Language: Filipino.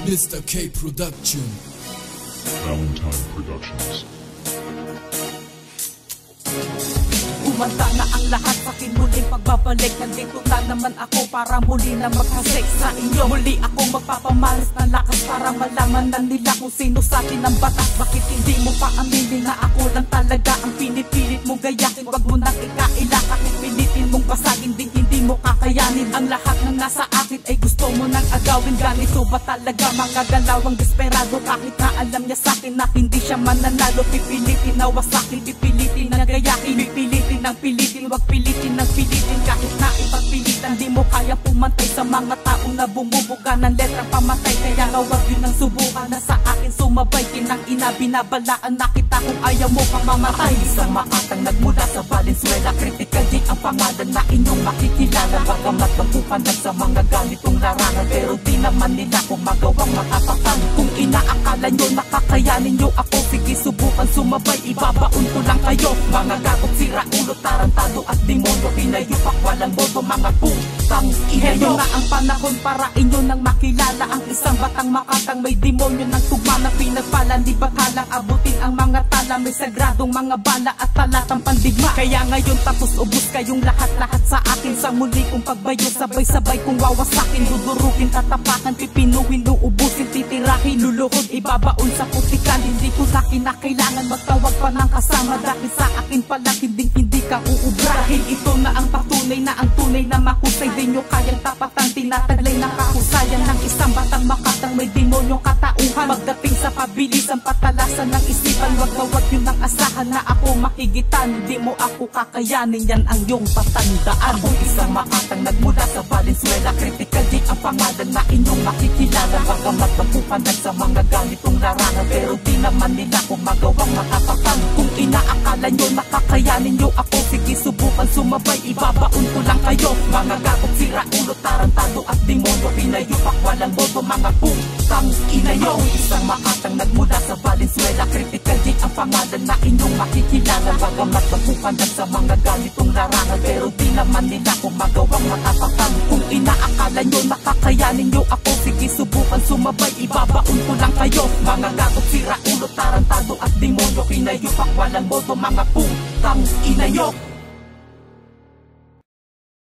Mr. K Production. Valentine Productions. Umanda na ang lahat sa akin muling pagbabalik. Nandito na naman ako para muli na maghasik sa inyo. Muli ako magpapamalas ng lakas para malaman na nila kung sino sa atin ang batas. Bakit hindi mo pa aminin na ako lang talaga ang pinipilit mong gayakin? Wag mo nang ikaila kahit pilitin mong basagin, hindi mo kakayanin. Ang lahat ng nasa akin ay gusto mo nang agawin. Ganito ba talaga mga galawang desperado? Kahit na alam niya sa akin na hindi siya mananalo, pipilitin na wasakin, pipilitin na gayakin, pipilitin ng pilitin, wag pilitin ng pilitin. Kahit na ipagpilitan, di mo kaya pumantay sa mga taong na bumubuga ng letrang pamatay. Kaya nga wag yun ang subukan na sa akin sumabay. Kinang ina, binabalaan na kita kung ayaw mo pang mamatay. Isang makatang nagmula sa Valenzuela, critical din ang pangalan na inyong makikilala. Bagamat magpupandag sa mga ganitong larangan, pero di naman nila kung magawang makapatan. Kung inaakala nyo nakakayanin nyo ako, sige subukan sumabay, ibabaon ko lang kayo. Mga gagot, sira ulo, tarantado at demonyo, pinayupak walang boto, mga putang iheyo. Na ang panahon para inyo nang makilala ang isang batang makatang may demonyo ng tugma na pinagpala. Di ba't halang abutin ang mga tala, may sagradong mga bala at talatang pandigma. Kaya ngayon tapos ubus kayong lahat-lahat sa akin. Sa muli kong pagbayo, sabay-sabay kong wawasakin, dudurukin, tatapakan, pipinuhin, uubusin, titirahin, luluhod, ibabaon sa putikan. Hindi ko na kinakailangan magtawag pa ng kasama, dahil sa akin palang hindi ka uubra. Dahil ito na ang patunay na ang tunay na mahusay, di nyo kayang tapatang tinataglay na kahusayan ng isang batang makatang may demonyong katauhan. Pagdating sa pabilisan, patalasan ng isipan, wag na wag yun ang asahan na ako makigitan. Di mo ako kakayanin, yan ang iyong patandaan. Ako isang makatang nagmula sa Valenzuela, critical din ang pangalan na inyong makikilala. Bagamat magpupandag sa mga ganitong larangan, pero di naman nila kung magawang makapatan. Kung inaakala nyo nakakayanin nyo ako, sige subukan sumabay, ibabaon ko lang kayo. Mga gagot, sira ulo, tarantado at demonyo, pinayupak walang boto, mga putang inayo. Isang makatang nagmula sa Valenzuela, critical din ang pangalan na inyong makikilala. Bagamat magpupandag sa mga ganitong larangan, pero di naman nila kung magawang makapatan. Kung inaakala nyo nakakayanin nyo ako, sige subukan sumabay, ibabaon ko lang kayo. Mga gagot, sira ulo, tarantado at demonyo, pinayupak walang boto, mga putang inayo.